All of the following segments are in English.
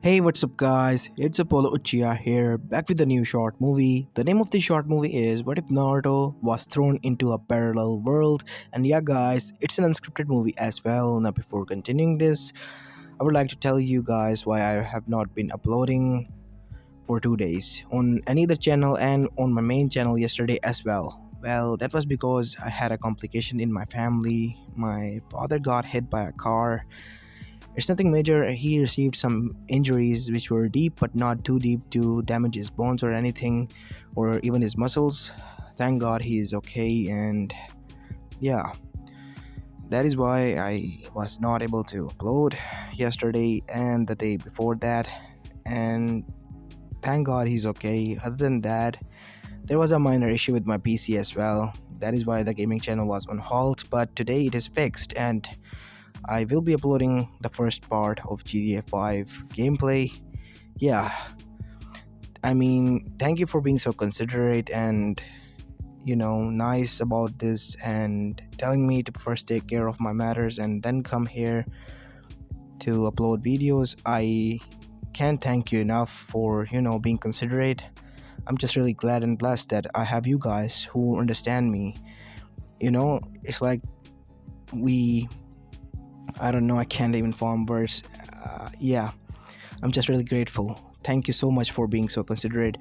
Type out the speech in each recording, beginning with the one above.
Hey, what's up, guys? It's Apollo Uchiha here, back with a new short movie. The name of the short movie is What If Naruto Was Thrown into a Parallel World? And yeah, guys, it's an unscripted movie as well. Now, before continuing this, I would like to tell you guys why I have not been uploading for 2 days on any other channel and on my main channel yesterday as well. Well, that was because I had a complication in my family. My father got hit by a car. It's nothing major. He received some injuries which were deep but not too deep to damage his bones or anything, or even his muscles. Thank God he is okay, and yeah, that is why I was not able to upload yesterday and the day before that. And thank God he's okay. Other than that, there was a minor issue with my PC as well. That is why the gaming channel was on halt, but today it is fixed and I will be uploading the first part of GTA 5 gameplay. Yeah, I mean, thank you for being so considerate and nice about this and telling me to first take care of my matters and then come here to upload videos. I can't thank you enough for being considerate. I'm just really glad and blessed that I have you guys who understand me. It's like we I don't know, I can't even form words. Yeah, I'm just really grateful. Thank you so much for being so considerate.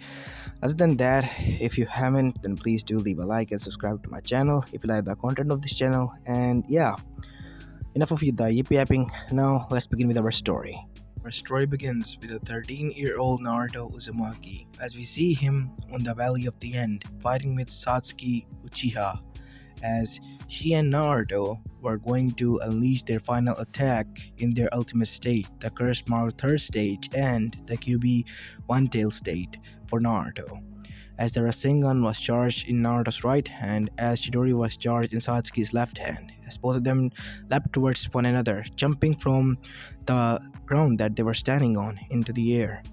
Other than that, if you haven't, then please do leave a like and subscribe to my channel if you like the content of this channel. And yeah, enough of the yippee yapping. Now, let's begin with our story. Our story begins with a 13-year-old Naruto Uzumaki as we see him on the Valley of the End fighting with Satsuki Uchiha as she and Naruto were going to unleash their final attack in their ultimate state, the Curse Mark third stage and the QB One Tail state for Naruto. As the Rasengan was charged in Naruto's right hand, as Chidori was charged in Satsuki's left hand, as both of them leapt towards one another, jumping from the ground that they were standing on into the air.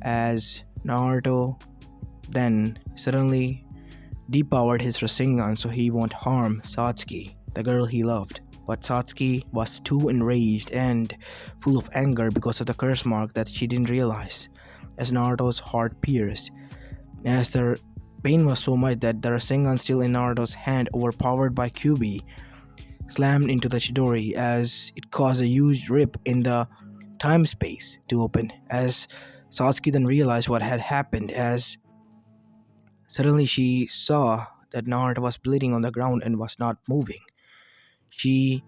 As Naruto then suddenly depowered his Rasengan so he won't harm Satsuki, the girl he loved. But Satsuki was too enraged and full of anger because of the curse mark that she didn't realize, as Naruto's heart pierced, as the pain was so much that the Rasengan still in Naruto's hand, overpowered by Kyuubi, slammed into the Chidori as it caused a huge rip in the time-space to open, as Satsuki then realized what had happened as suddenly she saw that Naruto was bleeding on the ground and was not moving. She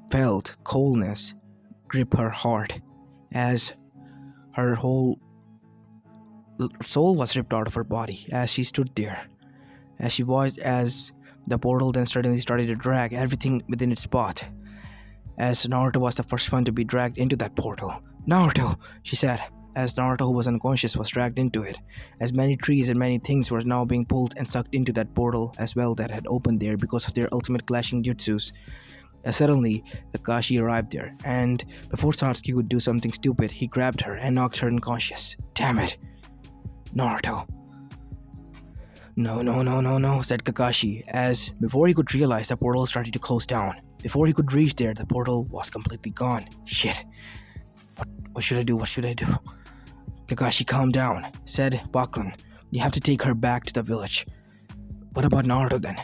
felt coldness grip her heart as her whole soul was ripped out of her body as she stood there. As she watched as the portal then suddenly started to drag everything within its spot, as Naruto was the first one to be dragged into that portal. "Naruto," she said, as Naruto, who was unconscious, was dragged into it, as many trees and many things were now being pulled and sucked into that portal as well that had opened there because of their ultimate clashing jutsus. As suddenly, Kakashi arrived there, and before Satsuki could do something stupid, he grabbed her and knocked her unconscious. "Damn it, Naruto." "No, no, no, no, no," said Kakashi, as before he could realize, the portal started to close down. Before he could reach there, the portal was completely gone. Shit. What should I do? What should I do? "Kakashi, calm down," said Bakun. "You have to take her back to the village." "What about Naruto then?"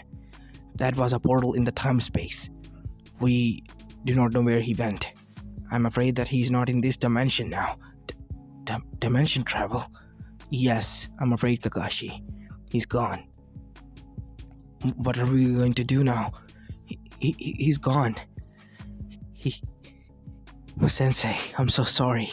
"That was a portal in the time-space. We do not know where he went. I'm afraid that he's not in this dimension now." Dimension travel?" "Yes, I'm afraid, Kakashi. He's gone." "What are we going to do now?" He's gone. He... Sensei, I'm so sorry.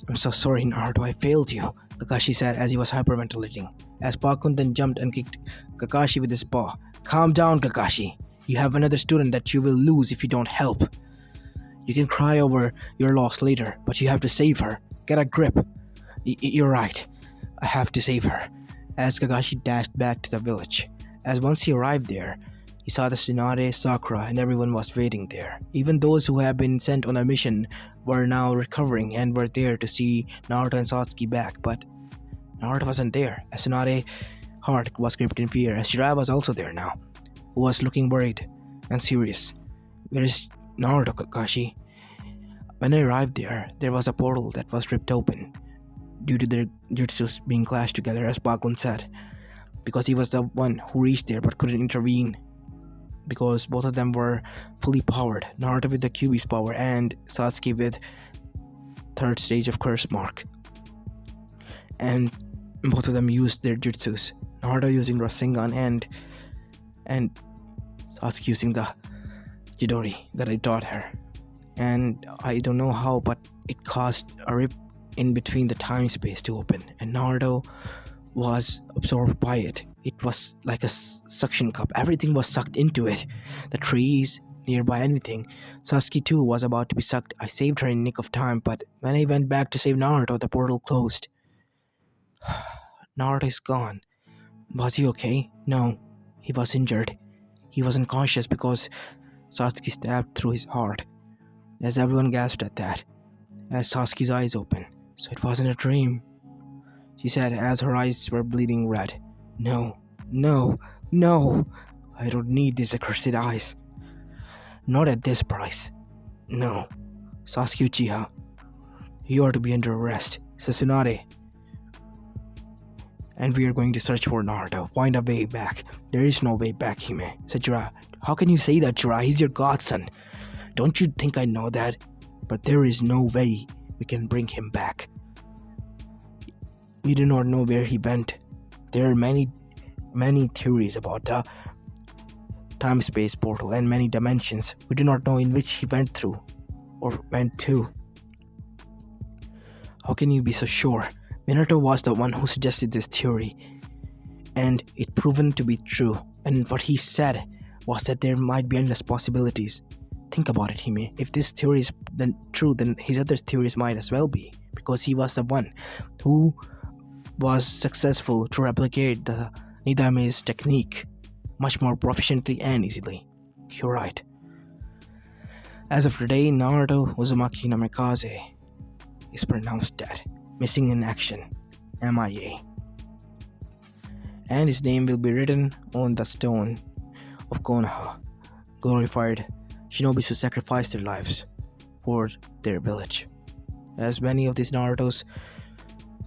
"I'm so sorry, Naruto, I failed you," Kakashi said as he was hyperventilating, as Bakun then jumped and kicked Kakashi with his paw. "Calm down, Kakashi. You have another student that you will lose if you don't help. You can cry over your loss later, but you have to save her. Get a grip." You're right. I have to save her," as Kakashi dashed back to the village. As once he arrived there, he saw the Tsunade, Sakura, and everyone was waiting there. Even those who had been sent on a mission were now recovering and were there to see Naruto and Satsuki back, but Naruto wasn't there. As Tsunade's heart was gripped in fear, as Jiraiya was also there now, who was looking worried and serious. "Where is Naruto, Kakashi?" When I arrived there was a portal that was ripped open due to their jutsus being clashed together, as Bakun said, because he was the one who reached there but couldn't intervene because both of them were fully powered. Naruto with the Kyuubi's power and Sasuke with third stage of Curse Mark. And both of them used their jutsus. Naruto using Rasengan and Sasuke using the Chidori that I taught her. And I don't know how, but it caused a rip in between the time space to open, and Naruto was absorbed by it. It was like a suction cup. Everything was sucked into it. The trees, nearby, anything. Sasuke too was about to be sucked. I saved her in nick of time, but when I went back to save Naruto, the portal closed. Naruto is gone. Was he okay? No, he was injured. He was unconscious because Sasuke stabbed through his heart. As everyone gasped at that, as Sasuke's eyes opened. So it wasn't a dream, she said as her eyes were bleeding red. No, no, no. I don't need these accursed eyes. Not at this price. No. Sasuke Uchiha, you are to be under arrest. Sasuke. And we are going to search for Naruto. Find a way back. There is no way back, Hime, said Jiraiya. How can you say that, Jiraiya? He's your godson. Don't you think I know that? But there is no way we can bring him back. We do not know where he went. There are many theories about the time-space portal and many dimensions. We do not know in which he went through or went to. How can you be so sure? Minato was the one who suggested this theory, and it proven to be true. And what he said was that there might be endless possibilities. Think about it, Hime. If this theory is then true, then his other theories might as well be, because he was the one who was successful to replicate the Nidame's technique much more proficiently and easily. You're right. As of today, Naruto Uzumaki Namikaze is pronounced dead, missing in action, MIA. And his name will be written on the stone of Konoha, glorified shinobis who sacrificed their lives for their village. As many of these Naruto's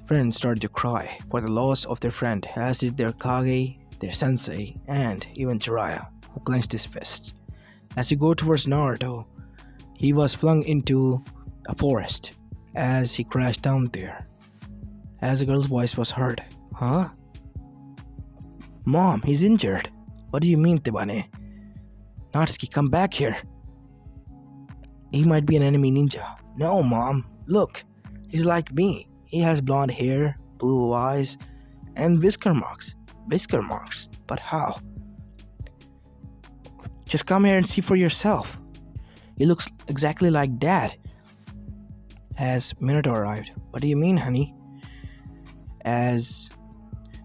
friends started to cry for the loss of their friend, as did their Kage, their sensei, and even Jiraiya, who clenched his fists. As he go towards Naruto, he was flung into a forest as he crashed down there. As a girl's voice was heard. Huh? Mom, he's injured. What do you mean, Tebane? Natsuki, come back here. He might be an enemy ninja. No, Mom. Look, he's like me. He has blonde hair, blue eyes, and whisker marks. Whisker marks? But how? Just come here and see for yourself. He looks exactly like Dad. As Minato arrived. What do you mean, honey? As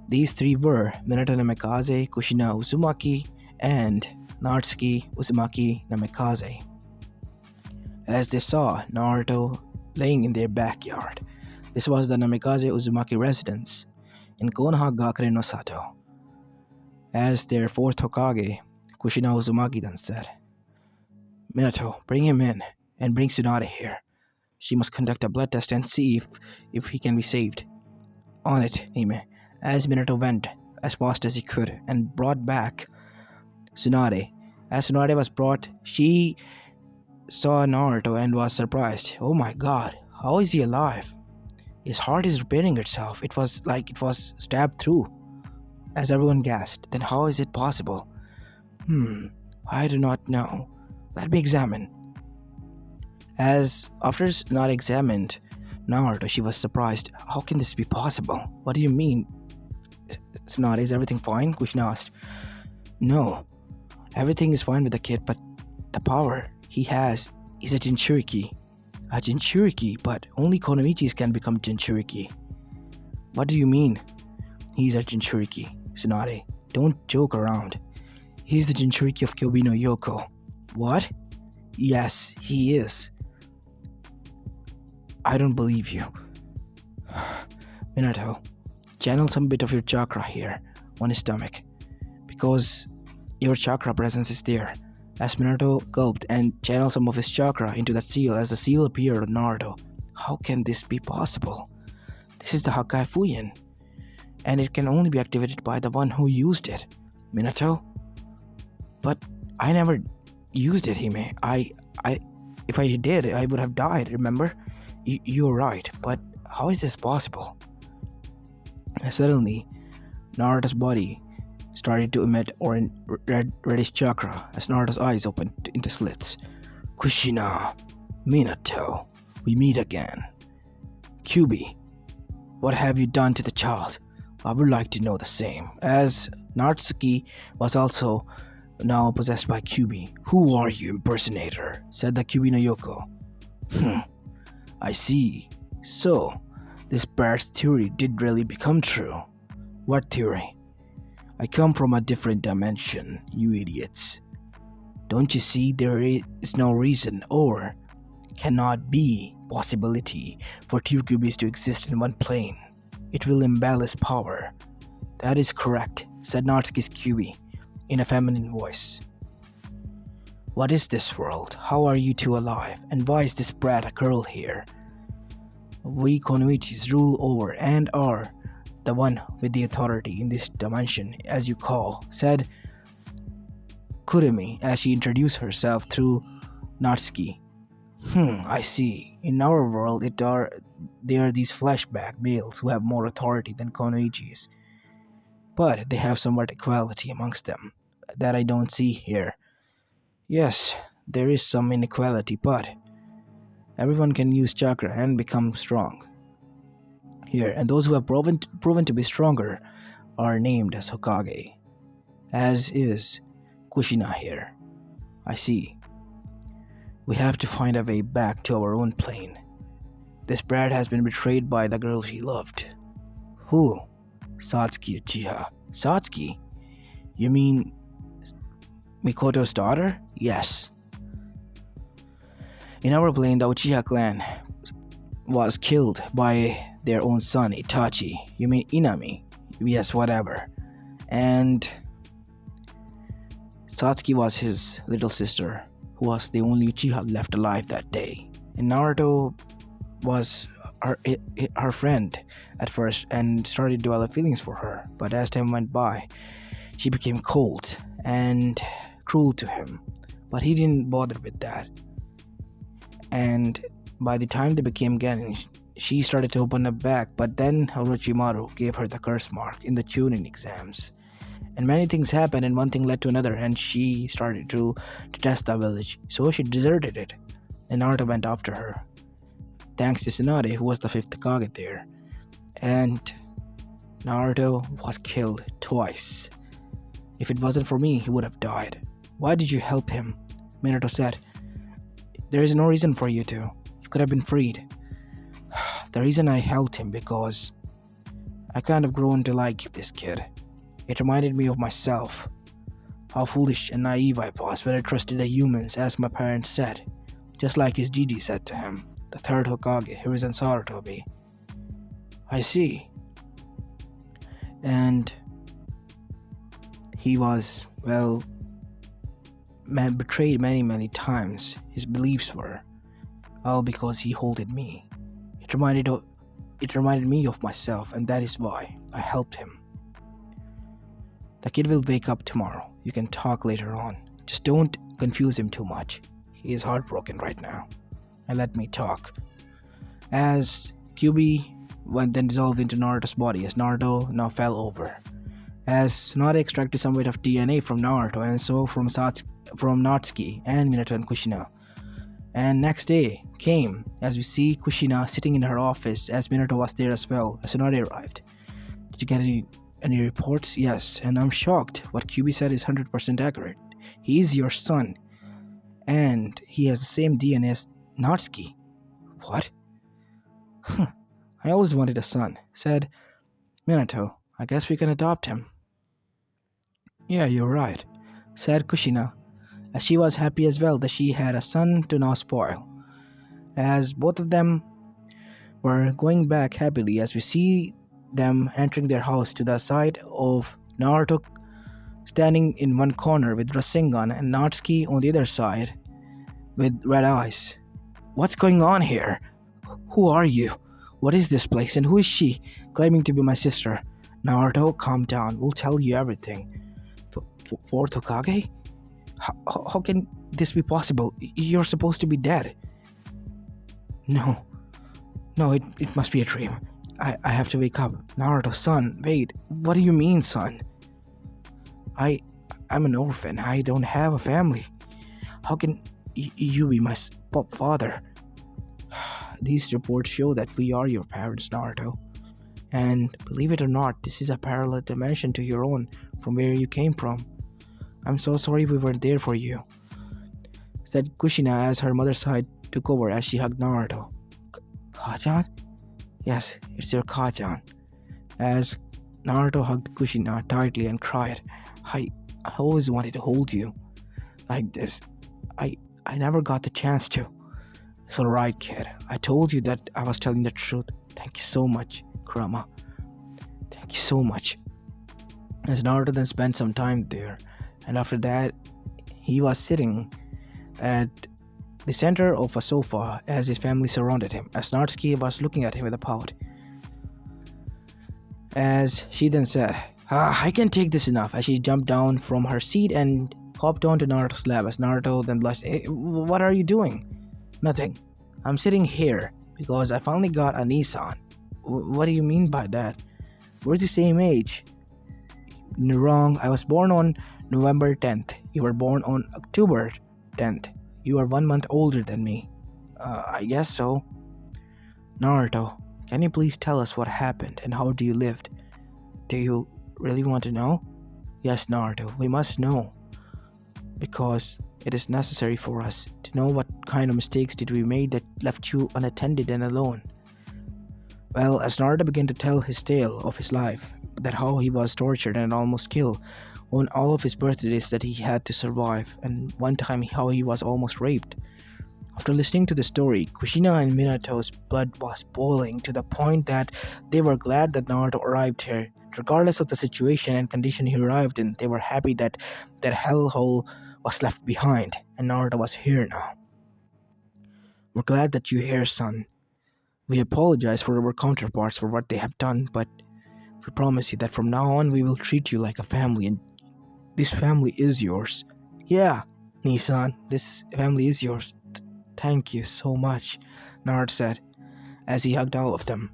these three were Minato Namikaze, Kushina Uzumaki, and Natsuki Uzumaki Namikaze. As they saw Naruto laying in their backyard. This was the Namikaze Uzumaki residence in Konoha Gakure no Sato. As their fourth Hokage, Kushina Uzumaki then said, Minato, bring him in and bring Tsunade here. She must conduct a blood test and see if he can be saved. On it, Hime. As Minato went as fast as he could and brought back Tsunade. As Tsunade was brought, she saw Naruto and was surprised. Oh my god, how is he alive? His heart is repairing itself. It was like it was stabbed through. As everyone gasped, then how is it possible? I do not know. Let me examine. As after Tsunade examined Naruto, she was surprised. How can this be possible? What do you mean? Tsunade, is everything fine? Kushina asked. No, everything is fine with the kid, but the power he has is a Jinchuriki. A Jinchuriki, but only Konomichis can become Jinchuriki. What do you mean? He's a Jinchuriki, Tsunade. Don't joke around. He's the Jinchuriki of Kyobi no Yoko. What? Yes, he is. I don't believe you. Minato, channel some bit of your chakra here on his stomach, because your chakra presence is there. as Minato gulped and channeled some of his chakra into that seal as the seal appeared on Naruto. How can this be possible? This is the Hakai Fuyin, and it can only be activated by the one who used it. Minato? But I never used it, Hime. If I did, I would have died, remember? You're right, but how is this possible? And suddenly, Naruto's body started to emit orange reddish chakra as Naruto's eyes opened into slits. Kushina, Minato, we meet again. Kyubi, what have you done to the child? I would like to know the same. As Natsuki was also now possessed by Kyubi. Who are you, impersonator? Said the Kyubi no Yoko. I see. So, this bird's theory did really become true. What theory? I come from a different dimension, you idiots. Don't you see there is no reason or cannot be possibility for two Kyubis to exist in one plane? It will imbalance power. That is correct, said Natsuki's Kyubi in a feminine voice. What is this world? How are you two alive? And why is this brat a girl here? We Konoichis rule over and are the one with the authority in this dimension, as you call, said Kurumi as she introduced herself through Natsuki. I see. In our world, there are these flashback males who have more authority than Konoichis, but they have somewhat equality amongst them that I don't see here. Yes, there is some inequality, but everyone can use chakra and become strong here, and those who have proven to be stronger are named as Hokage, as is Kushina here. I see. We have to find a way back to our own plane. This brat has been betrayed by the girl she loved. Who? Satsuki Uchiha. Satsuki? You mean Mikoto's daughter? Yes. In our plane, the Uchiha clan was killed by their own son, Itachi. You mean Inami? Yes, whatever. And Satsuki was his little sister, who was the only Uchiha left alive that day. And Naruto was her friend at first and started to develop feelings for her. But as time went by, she became cold and cruel to him. But he didn't bother with that. And by the time they became Genin, she started to open up back, but then Orochimaru gave her the curse mark in the Chunin exams. And many things happened, and one thing led to another, and she started to detest the village. So she deserted it, and Naruto went after her, thanks to Tsunade, who was the fifth Kage there. And Naruto was killed twice. If it wasn't for me, he would have died. Why did you help him? Minato said. There is no reason for you to. You could have been freed. The reason I helped him because I kind of grown to like this kid. It reminded me of myself. How foolish and naive I was when I trusted the humans, as my parents said. Just like his Gigi said to him, the third Hokage, Hiruzen Sarutobi. I see. And he was, well, betrayed many times. His beliefs were all because he hated me. It reminded me of myself, and that is why I helped him. The kid will wake up tomorrow. You can talk later on. Just don't confuse him too much. He is heartbroken right now. And let me talk. As Kyubi went then dissolved into Naruto's body, as Naruto now fell over. As Tsunade extracted some weight of DNA from Naruto, and so from Natsuki and Minato and Kushina. And next day came as we see Kushina sitting in her office as Minato was there as well as Tsunade arrived. Did you get any reports? Yes, and I'm shocked. What Kyubi said is 100% accurate. He is your son, and he has the same DNA as Natsuki. What? I always wanted a son, said Minato. I guess we can adopt him. Yeah, you're right, said Kushina, as she was happy as well that she had a son to now spoil. As both of them were going back happily, as we see them entering their house to the side of Naruto standing in one corner with Rasengan and Natsuki on the other side with red eyes. What's going on here? Who are you? What is this place and who is she claiming to be my sister? Naruto, calm down. We'll tell you everything. Fourth Hokage? How can this be possible? You're supposed to be dead. No. No, it must be a dream. I have to wake up. Naruto, son, wait. What do you mean, son? I'm an orphan. I don't have a family. How can you be my father? These reports show that we are your parents, Naruto. And believe it or not, this is a parallel dimension to your own from where you came from. I'm so sorry we weren't there for you, said Kushina as her mother's side took over as she hugged Naruto. Kajan? Yes, it's your Kajan. As Naruto hugged Kushina tightly and cried, I always wanted to hold you like this. I never got the chance to. It's alright, kid. I told you that I was telling the truth. Thank you so much, Kurama. Thank you so much. As Naruto then spent some time there, and after that, he was sitting at the center of a sofa as his family surrounded him, as Natsuki was looking at him with a pout. As she then said, I can't take this enough, as she jumped down from her seat and hopped onto Naruto's lap, as Naruto then blushed. Hey, what are you doing? Nothing. I'm sitting here because I finally got a Nissan. What do you mean by that? We're the same age. Wrong. I was born on November 10th. You were born on October 10th. You are 1 month older than me. I guess so. Naruto, can you please tell us what happened and how do you lived? Do you really want to know? Yes, Naruto, we must know. Because it is necessary for us to know what kind of mistakes did we make that left you unattended and alone. Well, as Naruto began to tell his tale of his life, that how he was tortured and almost killed on all of his birthdays that he had to survive, and one time how he was almost raped. After listening to the story, Kushina and Minato's blood was boiling to the point that they were glad that Naruto arrived here. Regardless of the situation and condition he arrived in, they were happy that that hellhole was left behind and Naruto was here now. We're glad that you're here, son. We apologize for our counterparts for what they have done, but we promise you that from now on we will treat you like a family, and this family is yours. Yeah, Nissan, this family is yours. Thank you so much, Naruto said as he hugged all of them.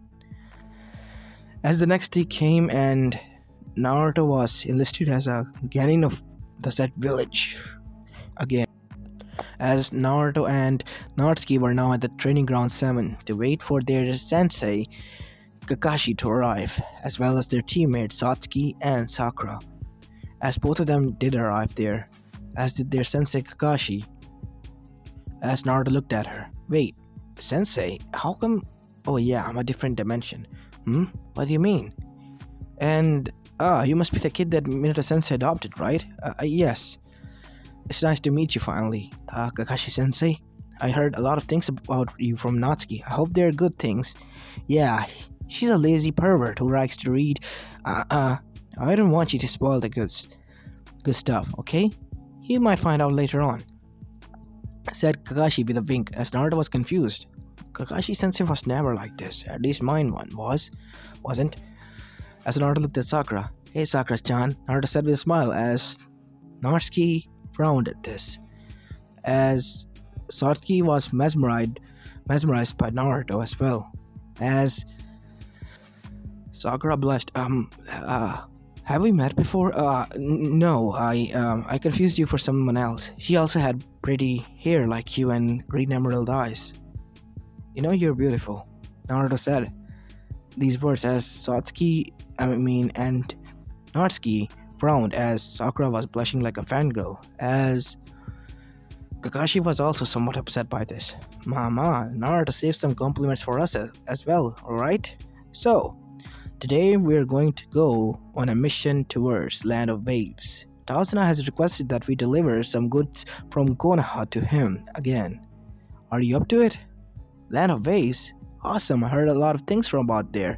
As the next day came and Naruto was enlisted as a Genin of the said village again, as Naruto and Natsuki were now at the training ground 7 to wait for their sensei Kakashi to arrive, as well as their teammates Satsuki and Sakura. As both of them did arrive there, as did their sensei Kakashi. As Naruto looked at her, wait, sensei, how come? Oh yeah, I'm a different dimension. What do you mean? And you must be the kid that Minato sensei adopted, right? Yes. It's nice to meet you finally, Kakashi sensei. I heard a lot of things about you from Natsuki. I hope they're good things. Yeah, she's a lazy pervert who likes to read. I don't want you to spoil the good stuff, okay? You might find out later on, said Kakashi with a wink as Naruto was confused. Kakashi sensei was never like this. At least mine one wasn't. As Naruto looked at Sakura. Hey Sakura-chan, Naruto said with a smile as Natsuki frowned at this. As Satsuki was mesmerized by Naruto as well. As Sakura blushed. Have we met before? No, I confused you for someone else. She also had pretty hair like you and green emerald eyes. You know you're beautiful, Naruto said these words as and Natsuki frowned as Sakura was blushing like a fangirl, as Kakashi was also somewhat upset by this. Mama, Naruto saved some compliments for us as well, alright? So, today we're going to go on a mission towards Land of Waves. Tazuna has requested that we deliver some goods from Konoha to him again. Are you up to it? Land of Waves? Awesome, I heard a lot of things from about there.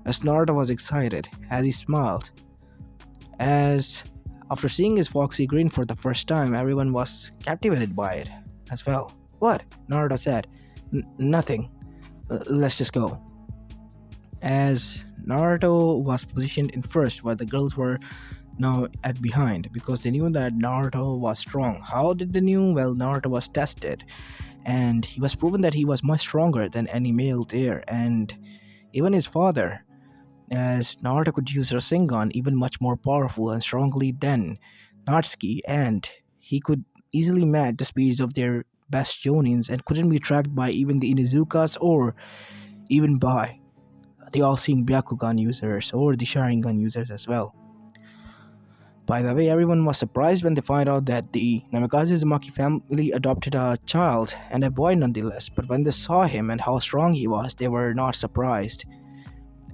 As Naruto was excited, as he smiled, as After seeing his foxy grin for the first time, everyone was captivated by it as well. What? Naruto said. Nothing. Let's just go. As Naruto was positioned in first, while the girls were now at behind because they knew that Naruto was strong. How did they knew? Well, Naruto was tested and he was proven that he was much stronger than any male there, and even his father, as Naruto could use Rasengan even much more powerful and strongly than Natsuki, and he could easily match the speeds of their best Jonins and couldn't be tracked by even the Inuzukas or even by the all-seeing Byakugan users or the Sharingan users as well. By the way, everyone was surprised when they find out that the Namikaze Uzumaki family adopted a child and a boy nonetheless, but when they saw him and how strong he was, they were not surprised.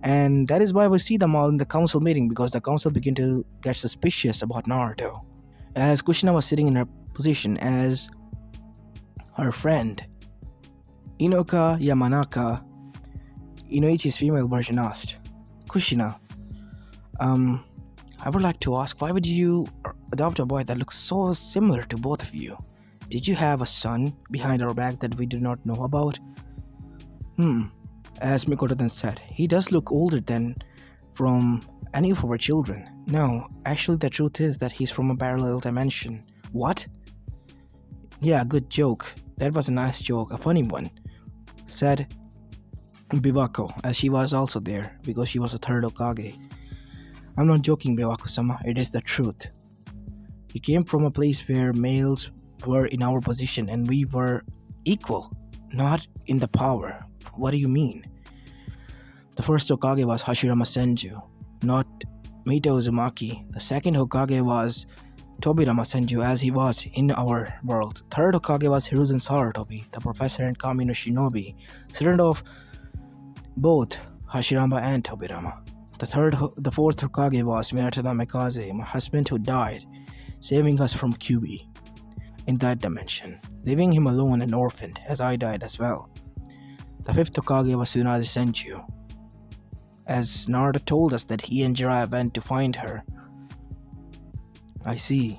And that is why we see them all in the council meeting because the council began to get suspicious about Naruto. As Kushina was sitting in her position as her friend, Inoka Yamanaka, Inoichi's female version asked, Kushina, I would like to ask, why would you adopt a boy that looks so similar to both of you? Did you have a son behind our back that we do not know about? As Mikoto then said, he does look older than from any of our children. No, actually the truth is that he's from a parallel dimension. What? Yeah, good joke. That was a nice joke, a funny one, said Bivako, as she was also there because she was a third Hokage. I'm not joking, Bivako-sama, it is the truth. We came from a place where males were in our position and we were equal, not in the power. What do you mean? The first Hokage was Hashirama Senju, not Mito Uzumaki. The second Hokage was Tobirama Senju, as he was in our world. Third Hokage was Hiruzen Sarutobi, the professor and Kami no Shinobi, student of both Hashirama and Tobirama. The fourth Hokage was Minato Namikaze, my husband who died, saving us from Kyuubi in that dimension, leaving him alone and orphaned, as I died as well. The fifth Hokage was Tsunade Senju, as Naruto told us that he and Jiraiya went to find her. I see.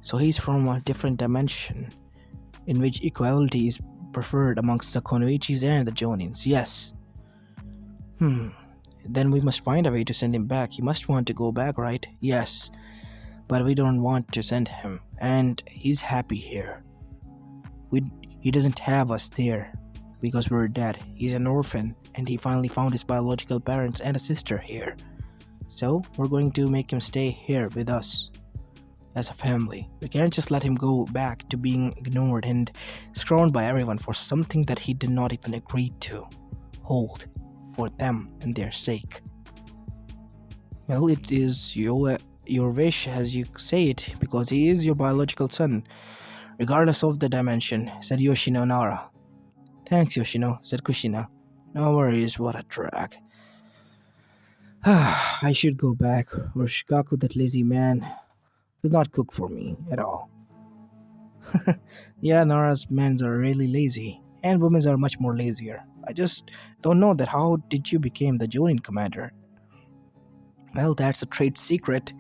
So he's from a different dimension, in which equality is preferred amongst the Konoichis and the Jonins. Yes. Then we must find a way to send him back. He must want to go back, right? Yes. But we don't want to send him, and he's happy here. He doesn't have us there because we're dead. He's an orphan, and he finally found his biological parents and a sister here. So we're going to make him stay here with us as a family. We can't just let him go back to being ignored and scorned by everyone for something that he did not even agree to hold for them and their sake. Well, it is your wish as you say it, because he is your biological son, regardless of the dimension, said Yoshino Nara. Thanks, Yoshino, said Kushina. No worries, what a drag. I should go back, or Shikaku, that lazy man, will not cook for me at all. Yeah, Nara's men are really lazy, and women are much more lazier. I just don't know that how did you become the Jonin commander? Well, that's a trade secret,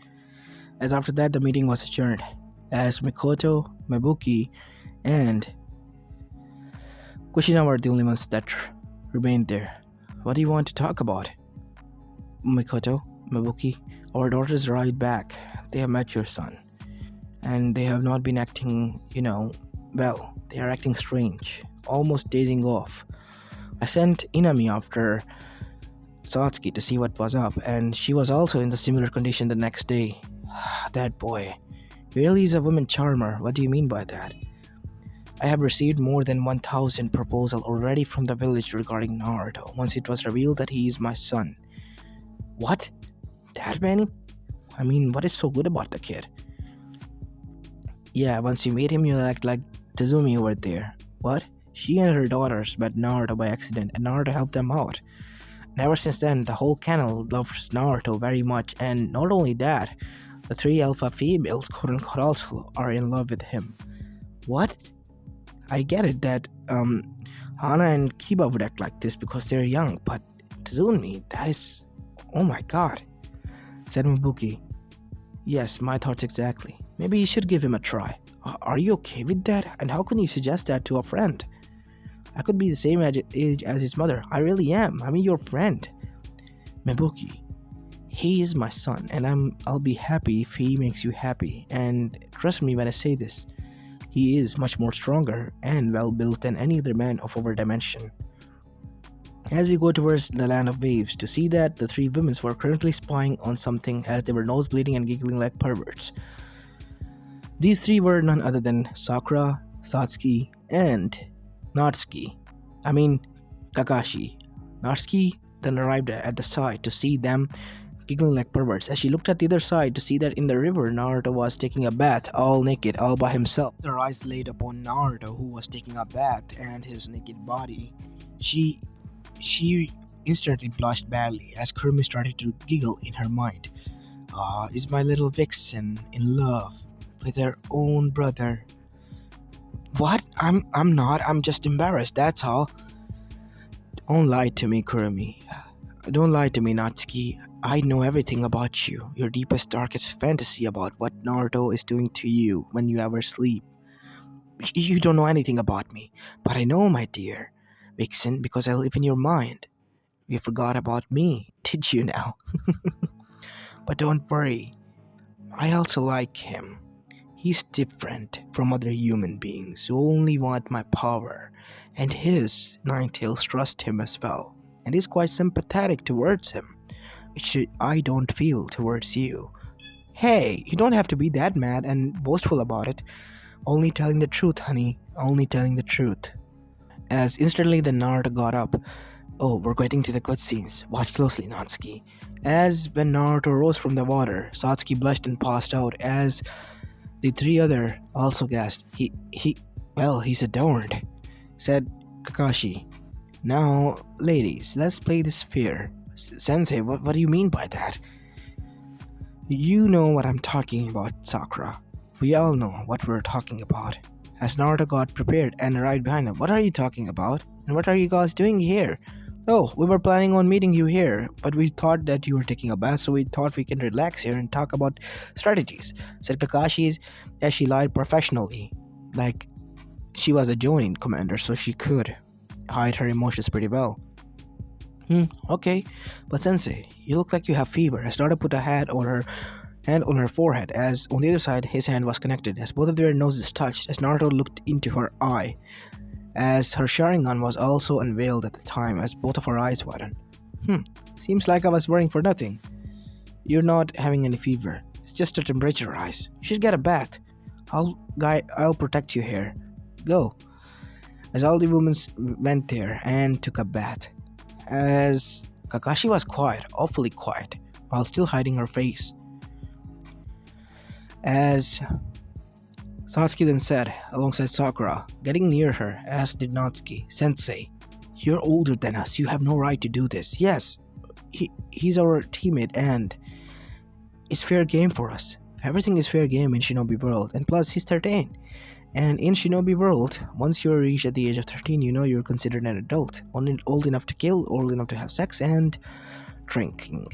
as after that the meeting was adjourned, as Mikoto, Mabuki, and Kushina were the only ones that remained there. What do you want to talk about? Mikoto, Mabuki, our daughters arrived back. They have met your son, and they have not been acting, well, they are acting strange, almost dazing off. I sent Inami after Satsuki to see what was up, and she was also in the similar condition the next day. That boy really is a woman charmer. What do you mean by that? I have received more than 1,000 proposals already from the village regarding Naruto, once it was revealed that he is my son. What? That many? I mean, what is so good about the kid? Yeah, once you meet him, you'll act like Tazumi over there. What? She and her daughters met Naruto by accident, and Naruto helped them out. And ever since then, the whole kennel loves Naruto very much, and not only that, the 3 alpha females, quote-unquote, also are in love with him. What? I get it that Hana and Kiba would act like this because they're young, but Tazumi, that is... Oh my god, said Mabuki. Yes, my thoughts exactly. Maybe you should give him a try. Are you okay with that? And how can you suggest that to a friend? I could be the same age as his mother. I really am. I mean, your friend. Mebuki, he is my son, and I'll be happy if he makes you happy. And trust me when I say this, he is much more stronger and well built than any other man of our dimension. As we go towards the land of waves, to see that the three women were currently spying on something as they were nose bleeding and giggling like perverts. These three were none other than Sakura, Satsuki, and Natsuki. I mean, Kakashi. Natsuki then arrived at the side to see them giggling like perverts. As she looked at the other side to see that in the river Naruto was taking a bath, all naked, all by himself. Her eyes laid upon Naruto, who was taking a bath, and his naked body. She instantly blushed badly as Kurumi started to giggle in her mind. Ah, is my little vixen in love with her own brother? What? I'm not. I'm just embarrassed. That's all. Don't lie to me, Kurumi. Don't lie to me, Natsuki. I know everything about you. Your deepest, darkest fantasy about what Naruto is doing to you when you ever sleep. You don't know anything about me, but I know, my dear Vixen, because I live in your mind. You forgot about me, did you now? But don't worry, I also like him. He's different from other human beings who only want my power, and his Ninetales trust him as well, and is quite sympathetic towards him, which I don't feel towards you. Hey, you don't have to be that mad and boastful about it. Only telling the truth, honey. Only telling the truth. As instantly the Naruto got up. Oh, we're getting to the cutscenes. Watch closely, Natsuki. As when Naruto rose from the water, Satsuki blushed and passed out as the three other also gasped. He's adorned, said Kakashi. Now, ladies, let's play this fair. Sensei, what do you mean by that? You know what I'm talking about, Sakura. We all know what we're talking about. As Naruto got prepared and arrived behind him, what are you talking about? And what are you guys doing here? Oh, we were planning on meeting you here, but we thought that you were taking a bath, so we thought we can relax here and talk about strategies, said Kakashi as she lied professionally, like she was a Jonin commander, so she could hide her emotions pretty well. Okay, but Sensei, you look like you have fever. As Naruto put a hand on her forehead, as on the other side his hand was connected, as both of their noses touched, as Naruto looked into her eye, as her Sharingan was also unveiled at the time, as both of her eyes widened. Seems like I was worrying for nothing. You're not having any fever. It's just a temperature rise. You should get a bath. I'll protect you here. Go. As all the women went there and took a bath, as Kakashi was quiet, awfully quiet, while still hiding her face. As Satsuki then said, alongside Sakura, getting near her, as did Natsuki, Sensei, you're older than us, you have no right to do this. Yes, he's our teammate and it's fair game for us. Everything is fair game in Shinobi World, and plus he's 13. And in Shinobi World, once you're reached at the age of 13, you know you're considered an adult, old enough to kill, old enough to have sex, and drinking.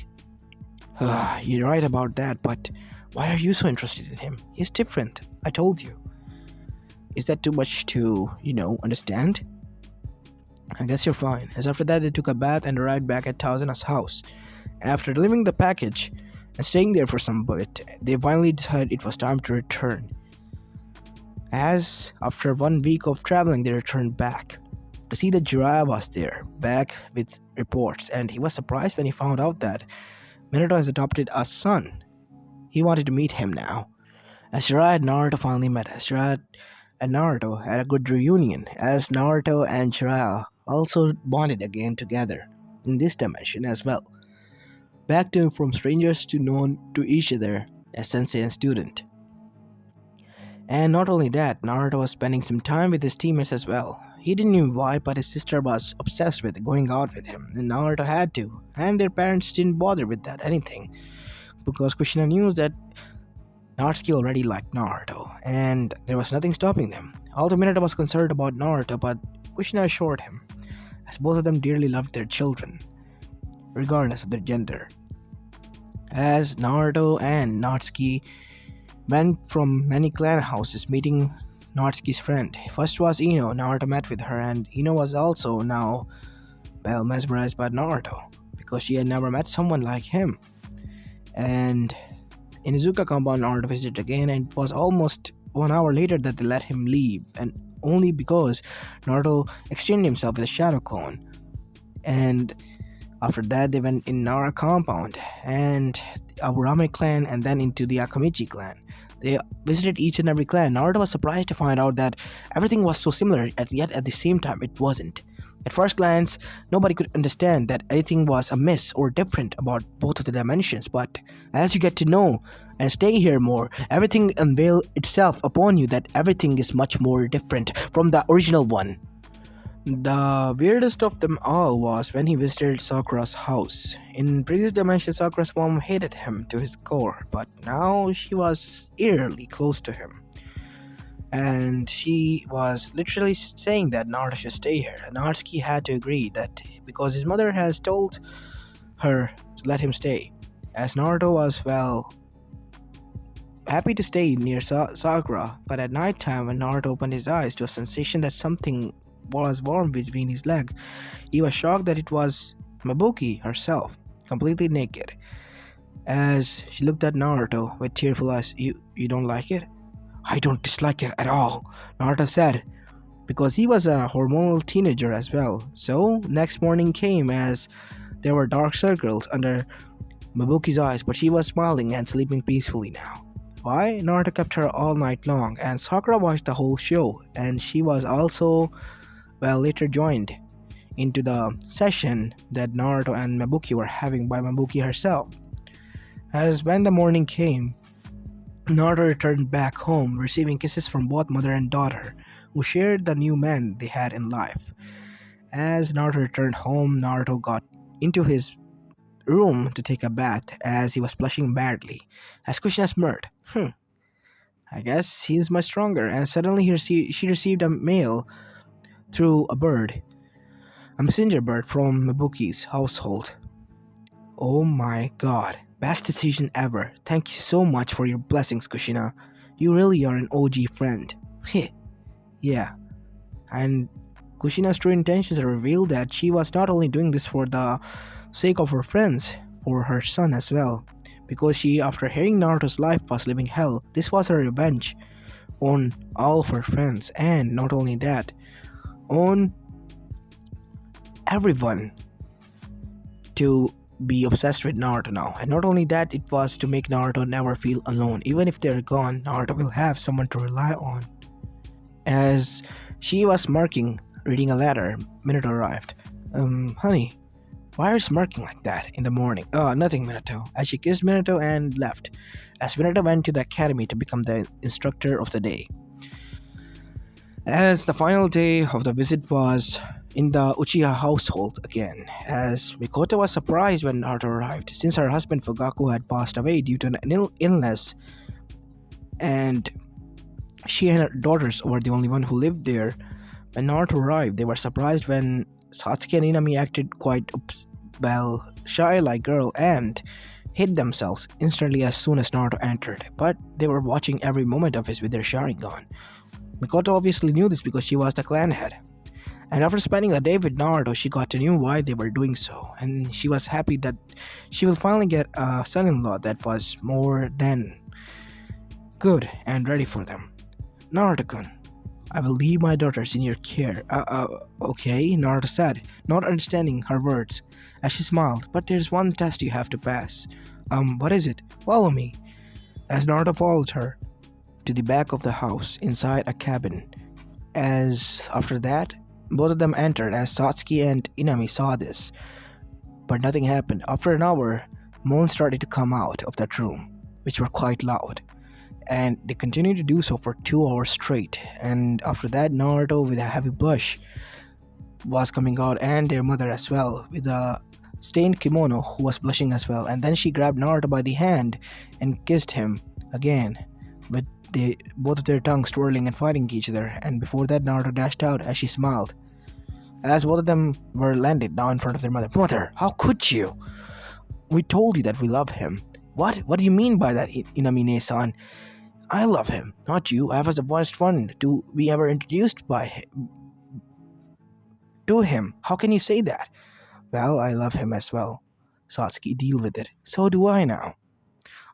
You're right about that, but why are you so interested in him? He's different, I told you. Is that too much to, understand? I guess you're fine. As after that, they took a bath and arrived back at Tazana's house. After delivering the package and staying there for some bit, they finally decided it was time to return. As after 1 week of traveling, they returned back to see that Jiraiya was there, back with reports, and he was surprised when he found out that Minato has adopted a son. He wanted to meet him now. As Jiraiya and Naruto finally met, as Jiraiya and Naruto had a good reunion, as Naruto and Jiraiya also bonded again together in this dimension as well. Back to from strangers to known to each other as sensei and student. And not only that, Naruto was spending some time with his teammates as well. He didn't know why, but his sister was obsessed with going out with him, and Naruto had to, and their parents didn't bother with that anything, because Kushina knew that Natsuki already liked Naruto, and there was nothing stopping them. Although Minato was concerned about Naruto, but Kushina assured him, as both of them dearly loved their children, regardless of their gender. as Naruto and Natsuki went from many clan houses meeting Natsuki's friend. First was Ino. Naruto met with her, and Ino was also now well mesmerized by Naruto because she had never met someone like him. And in Izuka compound, Naruto visited again, and it was almost 1 hour later that they let him leave, and only because Naruto exchanged himself with a shadow clone. And after that, they went in Nara compound and Aburame clan, and then into the Akamichi clan. They visited each and every clan. Naruto was surprised to find out that everything was so similar, yet at the same time it wasn't. At first glance, nobody could understand that anything was amiss or different about both of the dimensions, but as you get to know and stay here more, everything unveils itself upon you that everything is much more different from the original one. The weirdest of them all was when he visited Sakura's house. In previous dimensions, Sakura's mom hated him to his core, but now she was eerily close to him. And she was literally saying that Naruto should stay here. And Natsuki had to agree that because his mother has told her to let him stay. As Naruto was, well, happy to stay near Sakura, but at night time when Naruto opened his eyes to a sensation that something was warm between his leg, he was shocked that it was Mabuki herself, completely naked. As she looked at Naruto with tearful eyes, you don't like it? I don't dislike it at all, Naruto said, because he was a hormonal teenager as well. So, next morning came as there were dark circles under Mabuki's eyes, but she was smiling and sleeping peacefully now. Why? Naruto kept her all night long, and Sakura watched the whole show, and she was also, well, later joined into the session that Naruto and Mabuki were having by Mabuki herself. As when the morning came, Naruto returned back home, receiving kisses from both mother and daughter, who shared the new man they had in life. As Naruto returned home, Naruto got into his room to take a bath as he was blushing badly. As Kushina smirked, I guess he's much stronger. And suddenly she received a mail through a messenger bird from Mabuki's household. Oh my god, best decision ever. Thank you so much for your blessings, Kushina. You really are an OG friend. Heh, yeah. And Kushina's true intentions are revealed that she was not only doing this for the sake of her friends, for her son as well. Because she, after hearing Naruto's life was living hell, this was her revenge on all of her friends, and not only that, on everyone to be obsessed with Naruto now. And not only that, it was to make Naruto never feel alone. Even if they're gone, Naruto will have someone to rely on. As she was smirking, reading a letter, Minato arrived. Honey, why are you smirking like that in the morning? Oh, nothing, Minato. As she kissed Minato and left. As Minato went to the academy to become the instructor of the day. As the final day of the visit was in the Uchiha household again, as Mikoto was surprised when Naruto arrived, since her husband Fugaku had passed away due to an illness, and she and her daughters were the only one who lived there. When Naruto arrived, they were surprised when Satsuki and Inami acted quite, well, shy-like girl and hid themselves instantly as soon as Naruto entered, but they were watching every moment of his with their Sharingan. Mikoto obviously knew this because she was the clan head. And after spending a day with Naruto, she got to know why they were doing so, and she was happy that she will finally get a son-in-law that was more than good and ready for them. Naruto-kun, I will leave my daughters in your care. Okay, Naruto said, not understanding her words, as she smiled, but there's one test you have to pass. What is it? Follow me. As Naruto followed her to the back of the house inside a cabin. As after that, both of them entered as Satsuki and Inami saw this. But nothing happened. After an hour, moans started to come out of that room, which were quite loud. And they continued to do so for 2 hours straight. And after that, Naruto, with a heavy blush, was coming out, and their mother as well, with a stained kimono, who was blushing as well. And then she grabbed Naruto by the hand and kissed him again, with both of their tongues twirling and fighting each other. And before that, Naruto dashed out as she smiled. As both of them were landed down in front of their mother. Mother, how could you? We told you that we love him. What? What do you mean by that, Inamine-san? I love him, not you. I was the worst one to be ever introduced to him. How can you say that? Well, I love him as well. Satsuki, deal with it. So do I now.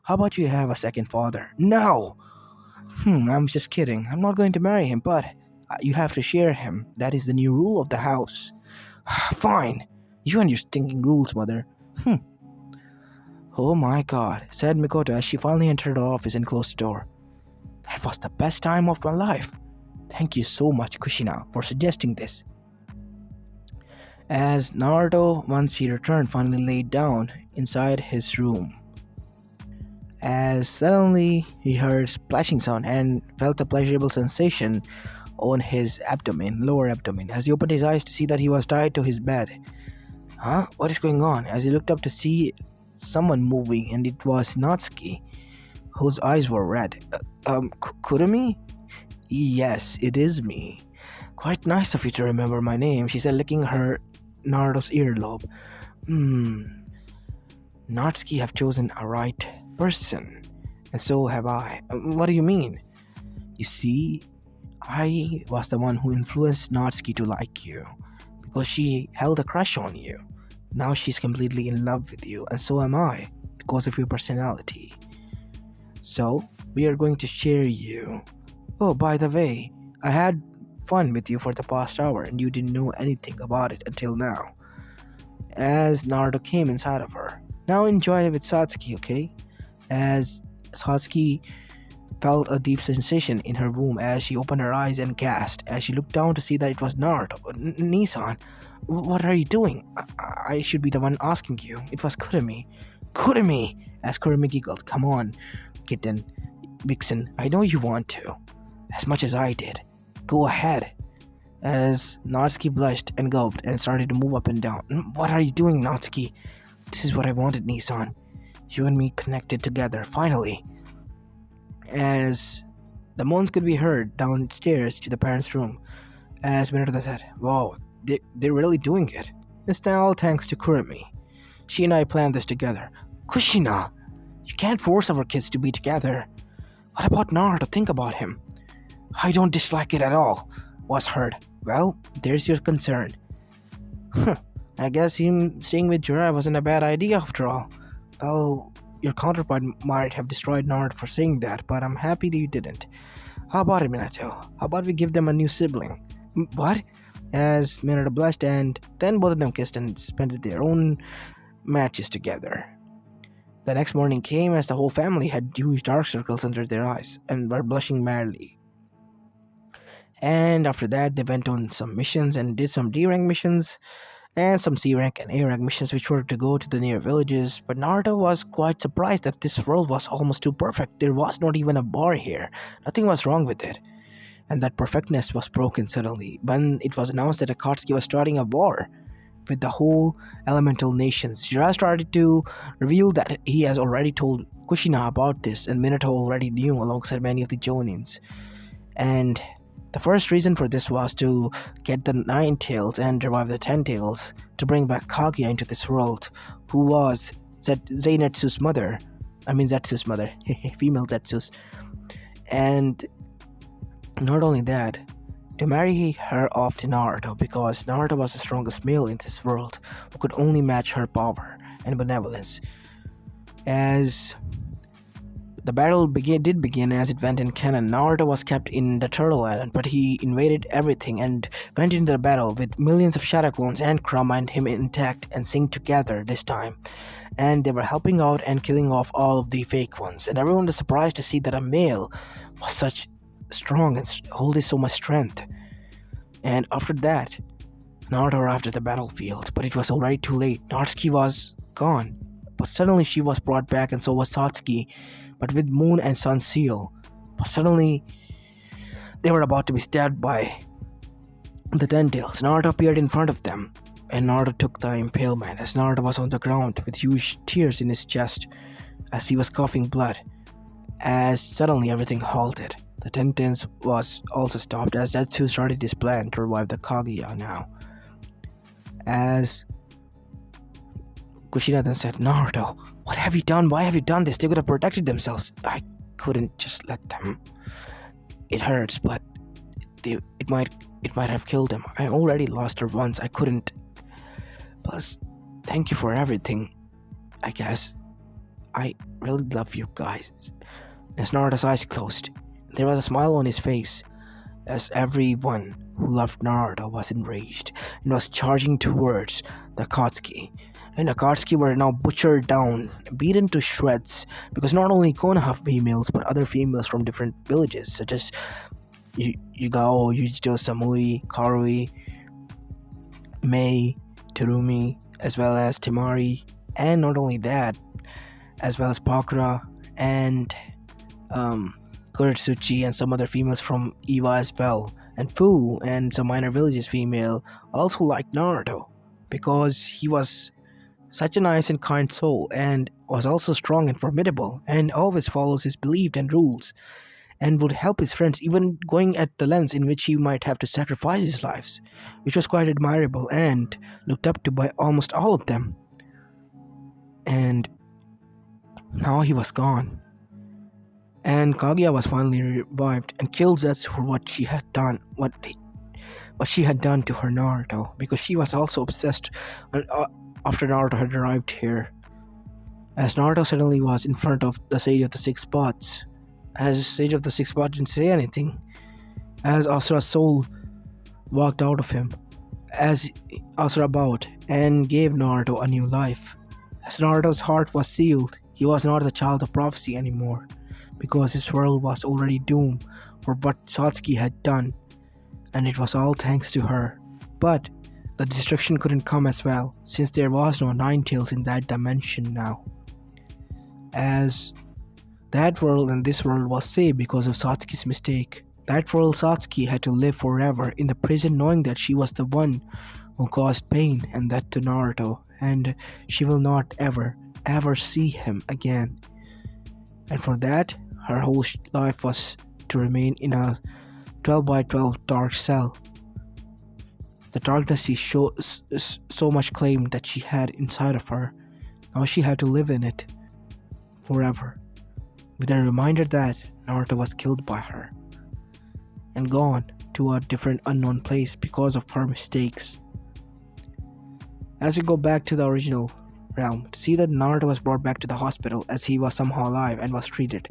How about you have a second father? No! I'm just kidding. I'm not going to marry him, but you have to share him. That is the new rule of the house. Fine. You and your stinking rules, mother. Oh my god, said Mikoto as she finally entered her office and closed the door. That was the best time of my life. Thank you so much, Kushina, for suggesting this. As Naruto, once he returned, finally laid down inside his room. As suddenly he heard splashing sound and felt a pleasurable sensation on his lower abdomen, as he opened his eyes to see that he was tied to his bed. Huh? What is going on? As he looked up to see someone moving, and it was Natsuki, whose eyes were red. Kurumi? Yes, it is me. Quite nice of you to remember my name, she said, licking her Naruto's earlobe. Natsuki have chosen a right person, and so have I. What do you mean? You see, I was the one who influenced Natsuki to like you, because she held a crush on you. Now she's completely in love with you, and so am I, because of your personality. So, we are going to share you. Oh, by the way, I had fun with you for the past hour, and you didn't know anything about it until now. As Naruto came inside of her. Now enjoy it with Satsuki, okay? As Satsuki felt a deep sensation in her womb as she opened her eyes and gasped as she looked down to see that it was Naruto. Nissan, what are you doing? I should be the one asking you. It was Kurumi. Kurumi! As Kurumi giggled. Come on, kitten. Vixen, I know you want to. As much as I did. Go ahead. As Natsuki blushed and gulped and started to move up and down. What are you doing, Natsuki? This is what I wanted, Nissan. You and me connected together, finally. As the moans could be heard downstairs to the parents' room, as Minato said, wow, they're really doing it. It's all thanks to Kurumi. She and I planned this together. Kushina, you can't force our kids to be together. What about Naruto? Think about him. I don't dislike it at all, was heard. Well, there's your concern. I guess him staying with Jiraiya wasn't a bad idea after all. Well, your counterpart might have destroyed Naruto for saying that, but I'm happy that you didn't. How about it, Minato? How about we give them a new sibling? What? As Minato blushed, and then both of them kissed and spent their own matches together. The next morning came as the whole family had huge dark circles under their eyes and were blushing madly. And after that, they went on some missions and did some D-rank missions and some C-rank and A-rank missions which were to go to the near villages. But Naruto was quite surprised that this world was almost too perfect. There was not even a bar here. Nothing was wrong with it. And that perfectness was broken suddenly when it was announced that Akatsuki was starting a war with the whole elemental nations. Jiraiya started to reveal that he has already told Kushina about this, and Minato already knew alongside many of the Jonins. And the first reason for this was to get the 9 tails and revive the 10 tails to bring back Kaguya into this world, who was Zetsu's mother. Zetsu's mother, female Zetsu's. And not only that, to marry her off to Naruto, because Naruto was the strongest male in this world who could only match her power and benevolence. As the battle did begin as it went in canon. Naruto was kept in the Turtle Island, but he invaded everything and went into the battle with millions of shadow clones and Kurama and him intact and synced together this time. And they were helping out and killing off all of the fake ones. And everyone was surprised to see that a male was such strong and holding so much strength. And after that, Naruto arrived at the battlefield, but it was already too late. Natsuki was gone, but suddenly she was brought back, and so was Satsuki, but with Moon and Sun Seal. But suddenly, they were about to be stabbed by the Ten Tails. Naruto appeared in front of them, and Naruto took the impalement as Naruto was on the ground with huge tears in his chest as he was coughing blood. As suddenly everything halted. The Ten Tails was also stopped as Zetsu started his plan to revive the Kaguya now. As Kushina then said, Naruto, what have you done? Why have you done this? They could have protected themselves. I couldn't just let them. It hurts, but they, it might have killed them. I already lost her once. I couldn't. Plus, thank you for everything. I guess I really love you guys. As Naruto's eyes closed, there was a smile on his face as everyone who loved Naruto was enraged and was charging towards the Akatsuki. And the Akatsuki were now butchered down, beaten to shreds, because not only Konoha females but other females from different villages such as Yugao, Yujito, Samui, Karui, Mei, Terumi, as well as Temari, and not only that, as well as Pakura and Kuretsuchi and some other females from Iwa as well, and Fu and some minor villages female also liked Naruto because he was such a nice and kind soul and was also strong and formidable and always follows his belief and rules and would help his friends even going at the lengths in which he might have to sacrifice his lives, which was quite admirable and looked up to by almost all of them. And now he was gone. And Kaguya was finally revived and killed Zetsu for what she had done, what she had done to her Naruto, because she was also obsessed after Naruto had arrived here. As Naruto suddenly was in front of the Sage of the Six Spots, as Sage of the Six Spots didn't say anything, as Asura's soul walked out of him, as Asura bowed and gave Naruto a new life. As Naruto's heart was sealed, he was not the child of prophecy anymore, because his world was already doomed for what Satsuki had done, and it was all thanks to her. But the destruction couldn't come as well, since there was no Nine-Tails in that dimension now. As that world and this world was saved because of Satsuki's mistake. That world Satsuki had to live forever in the prison knowing that she was the one who caused pain and that to Naruto, and she will not ever see him again. And for that, her whole life was to remain in a 12 by 12 dark cell. The darkness she so much claimed that she had inside of her, now she had to live in it forever, with a reminder that Naruto was killed by her and gone to a different unknown place because of her mistakes. As we go back to the original realm, to see that Naruto was brought back to the hospital as he was somehow alive and was treated,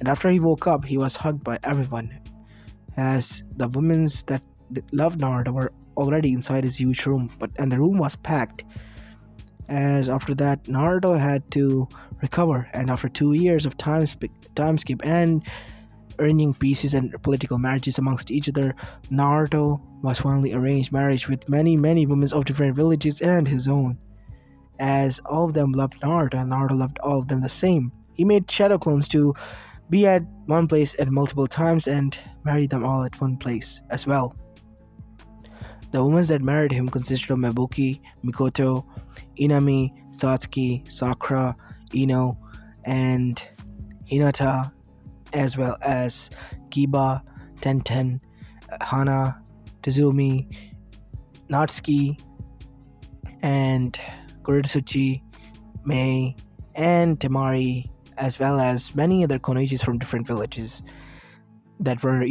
and after he woke up he was hugged by everyone, as the women that loved Naruto were already inside his huge room, and the room was packed. As after that Naruto had to recover, and after 2 years of time skip and arranging pieces and political marriages amongst each other, Naruto was finally arranged marriage with many women of different villages and his own. As all of them loved Naruto and Naruto loved all of them the same, he made shadow clones to be at one place at multiple times and marry them all at one place as well. The women that married him consisted of Mebuki, Mikoto, Inami, Satsuki, Sakura, Ino, and Hinata, as well as Kiba, Tenten, Hana, Tazumi, Natsuki, and Kuretsuchi, Mei, and Temari, as well as many other Konohachis from different villages that were,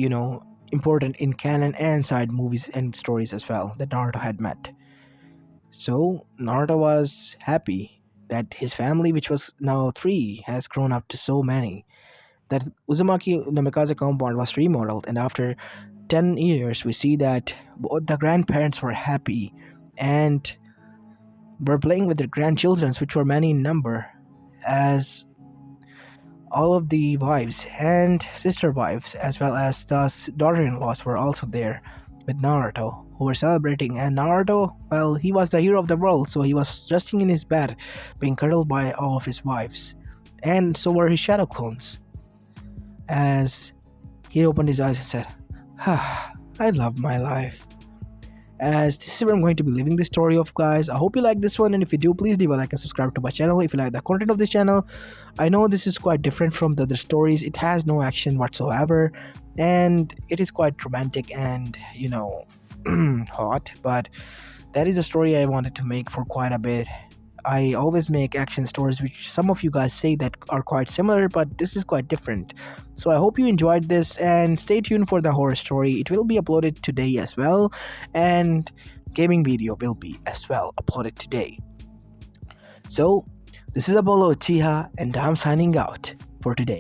important in canon and side movies and stories as well that Naruto had met. So Naruto was happy that his family, which was now 3, has grown up to so many. That Uzumaki Namikaze compound was remodeled, and after 10 years, we see that both the grandparents were happy and were playing with their grandchildren, which were many in number, as all of the wives and sister wives, as well as the daughter-in-laws, were also there with Naruto, who were celebrating. And Naruto, well, he was the hero of the world, so he was resting in his bed, being cuddled by all of his wives, and so were his shadow clones. As he opened his eyes and said, I love my life. As this is where I'm going to be leaving the story of, guys. I hope you like this one, and if you do, please leave a like and subscribe to my channel if you like the content of this channel. I know this is quite different from the other stories. It has no action whatsoever, and it is quite romantic and hot, but that is a story I wanted to make for quite a bit. I always make action stories, which some of you guys say that are quite similar, but this is quite different. So I hope you enjoyed this, and stay tuned for the horror story. It will be uploaded today as well, and gaming video will be as well uploaded today. So this is Apollo Uchiha, and I'm signing out for today.